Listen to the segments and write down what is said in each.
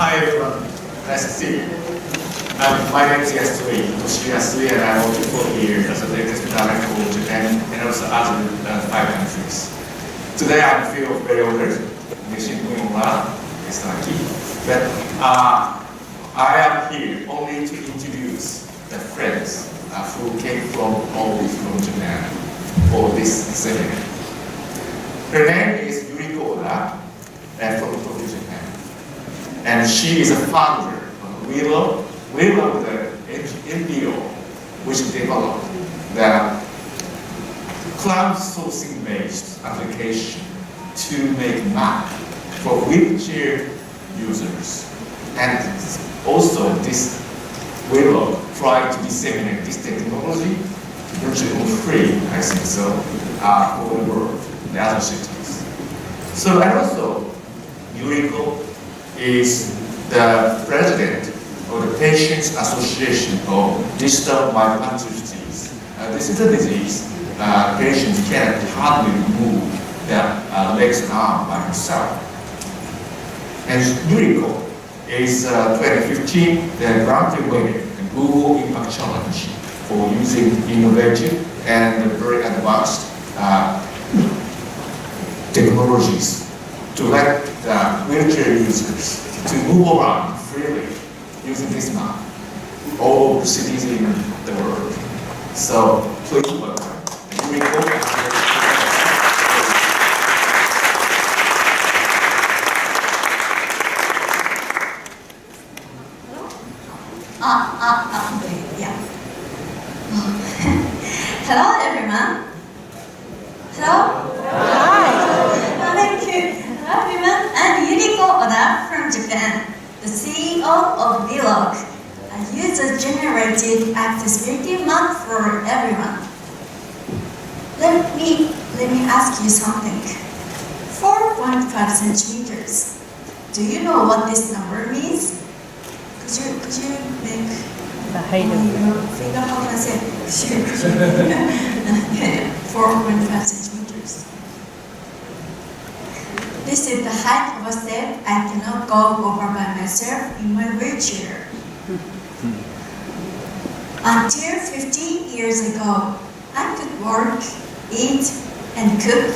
Hi everyone, nice to see you. My name is Yasui, Toshio Yasui, and I'm working for here as a latest talent for Japan and also other 5 countries. Today I feel very honored, meeting Muyonga is lucky, but I am here only to introduce the friends who came from all the way from Japan for this seminar. Her name is Yuriko Oda, from Tokyo, Japan. And she is a founder of Willow, the NPO, which developed the crowdsourcing-based application to make map for wheelchair users. And also this Willow tried to disseminate this technology virtually free, I think so, for the world, the other cities. So, and also, Yuriko is the president of the Patients Association of Digital Myopathy Disease. This is a disease patients can hardly move their legs and arms by themselves. And Yuriko is 2015 the grand winner in Google Impact Challenge for using innovative and very advanced technologies to let the wheelchair users to move around freely using this map all over the cities in the world. So please welcome Yuriko. Hello everyone. Hello. Thank you. Hello everyone. I'm Yuriko Oda from Japan, the CEO of Vlog, a user-generated accessibility map for everyone. Let me ask you something. 4.5 centimeters. Do you know what this number means? Could you make the height of your finger? How can I say? 4.5 centimeters. This is the height of a step I cannot go over by myself in my wheelchair. Until 50 years ago, I could work, eat, and cook,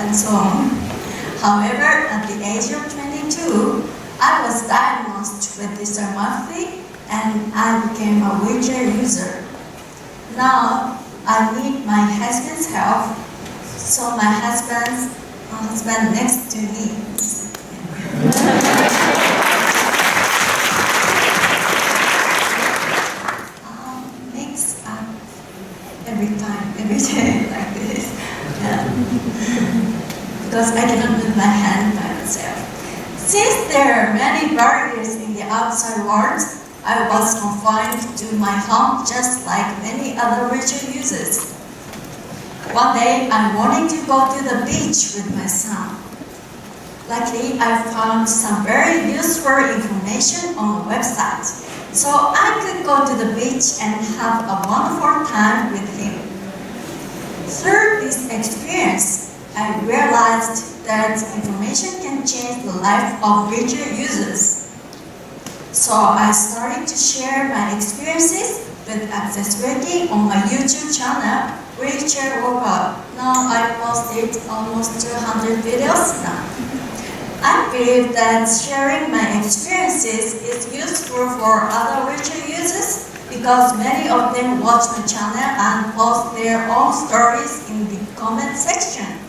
and so on. However, at the age of 22, I was diagnosed with dysarthropathy and I became a wheelchair user. Now, I need my husband's help, so my husband next to me. Makes up every day like this. Yeah. Because I cannot move my hand by myself. Since there are many barriers in the outside world, I was confined to my home just like many other wheelchair users. One day, I wanted to go to the beach with my son. Luckily, I found some very useful information on the website, so I could go to the beach and have a wonderful time with him. Through this experience, I realized that information can change the life of wheelchair users. So I started to share my experiences with accessibility on my YouTube channel, Wheelchair Workout. Now I posted almost 200 videos now. I believe that sharing my experiences is useful for other wheelchair users because many of them watch my channel and post their own stories in the comment section.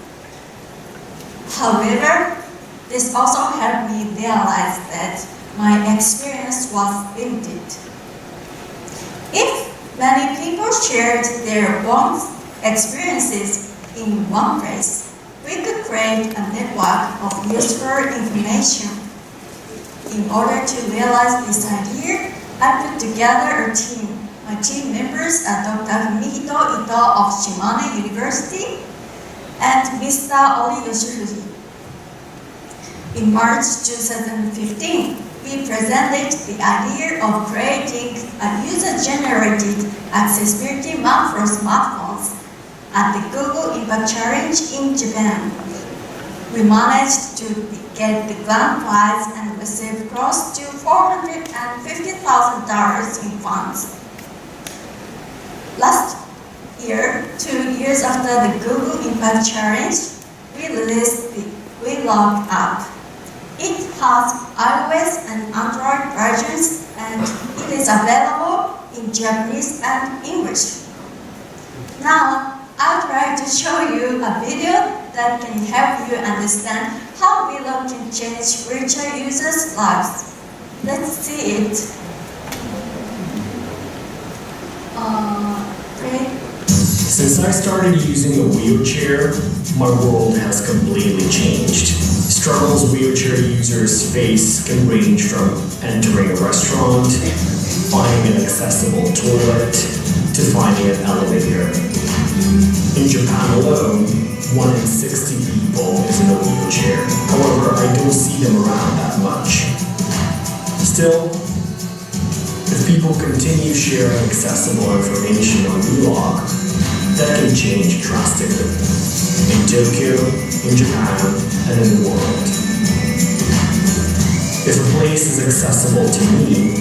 However, this also helped me realize that my experience was limited. If many people shared their own experiences in one place, we could create a network of useful information. In order to realize this idea, I put together a team. My team members are Dr. Fumihito Ito of Shimane University and Mr. Ori Yoshifuji. In March 2015, we presented the idea of creating a user-generated accessibility map for smartphones at the Google Impact Challenge in Japan. We managed to get the grand prize and receive close to $450,000 in funds. Last year, 2 years after the Google Impact Challenge, we released the Vlog app. It has iOS and Android versions, and it is available in Japanese and English. Now, I'd like to show you a video that can help you understand how Vlog can change wheelchair users' lives. Let's see it. Since I started using a wheelchair, my world has completely changed. Struggles wheelchair users face can range from entering a restaurant, finding an accessible toilet, to finding an elevator. In Japan alone, 1 in 60 people is in a wheelchair. However, I don't see them around that much. Still, if people continue sharing accessible information on Vlog, that can change drastically. In Tokyo, in Japan, and in the world. If a place is accessible to me,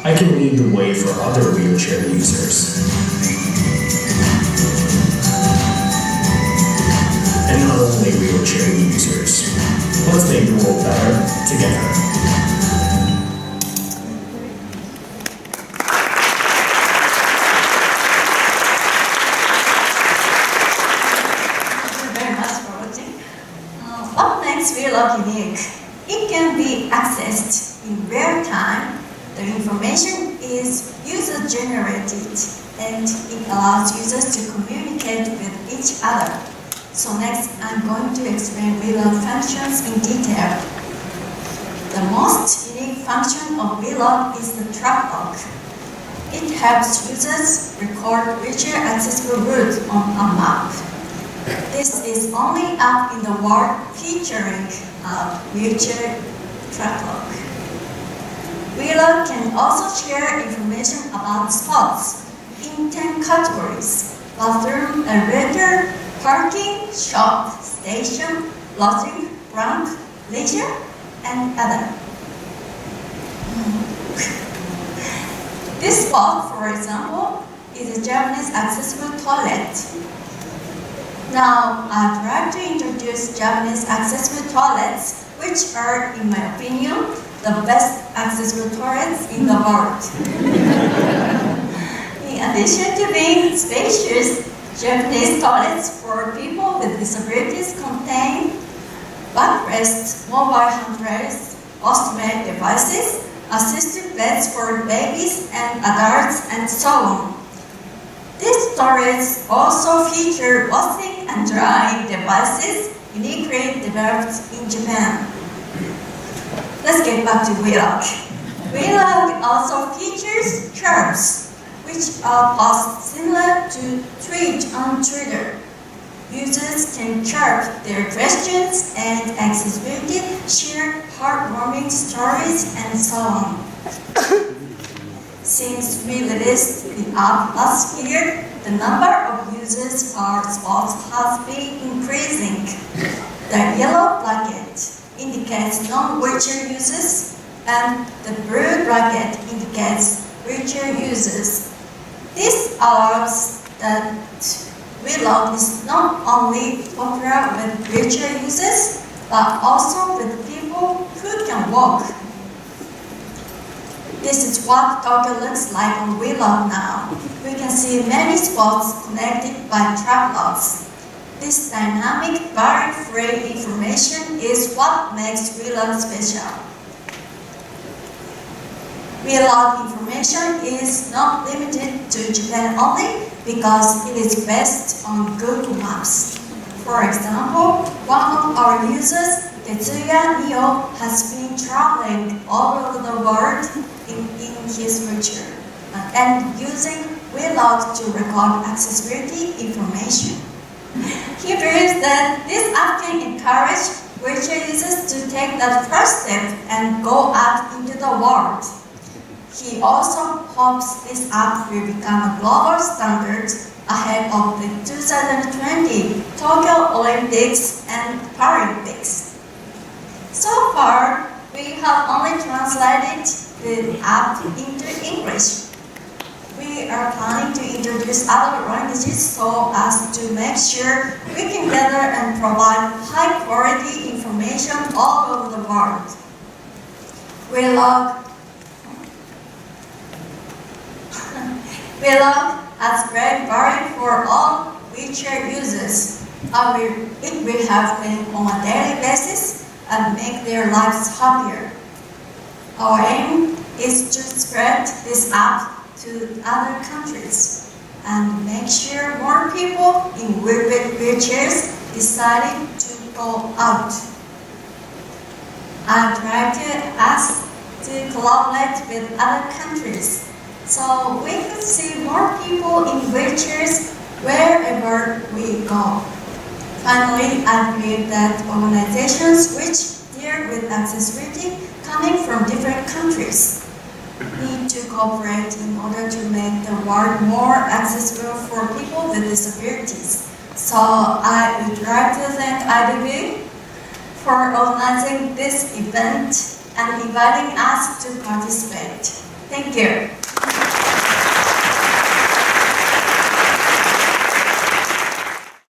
I can lead the way for other wheelchair users. And not only wheelchair users. Let's make the world better together. What makes Vlog unique? It can be accessed in real time. The information is user-generated and it allows users to communicate with each other. So next, I'm going to explain Vlog functions in detail. The most unique function of Vlog is the track log. It helps users record wheelchair accessible routes on a map. This is only app in the world featuring a wheelchair track log. Vlog can also share information about spots in 10 categories: bathroom, elevator, parking, shop, station, lodging, ramp, leisure, and other. This spot, for example, is a Japanese accessible toilet. Now, I'd like to introduce Japanese accessible toilets, which are, in my opinion, the best accessible toilets in the world. In addition to being spacious, Japanese toilets for people with disabilities contain backrests, mobile handrails, post-made devices, assistive beds for babies and adults, and so on. These toilets also feature washing and drying devices uniquely developed in Japan. Let's get back to Vlog. Vlog also features curbs, which are posts similar to Tweet on Twitter. Users can chirp their questions and accessibility, share heartwarming stories, and so on. Since we released the app last year, the number of users our spots has been increasing. The yellow bracket indicates non-wheelchair users, and the blue bracket indicates wheelchair users. This allows that Vlog is not only popular with wheelchair users, but also with people who can walk. This is what Tokyo looks like on Vlog now. We can see many spots connected by track logs. This dynamic, barrier-free information is what makes Vlog special. Vlog information is not limited to Japan only because it is based on Google Maps. For example, one of our users, Tetsuya Nio, has been traveling all over the world in his wheelchair and using Vlog to record accessibility information. He believes that this app can encourage wheelchair users to take that first step and go out into the world. He also hopes this app will become a global standard ahead of the 2020 Tokyo Olympics and Paralympics. So far, we have only translated the app into English. We are planning to introduce other languages so as to make sure we can gather and provide high-quality information all over the world. Vlog has great value for all WeChat users. It will help them on a daily basis and make their lives happier. Our aim is to spread this app to other countries and make sure more people in wheelchairs deciding to go out. I'd like to ask to collaborate with other countries so we could see more people in wheelchairs wherever we go. Finally, I believe that organizations which deal with accessibility coming from different countries need to cooperate in order to make the world more accessible for people with disabilities. So I would like to thank IDB for organizing this event and inviting us to participate. Thank you.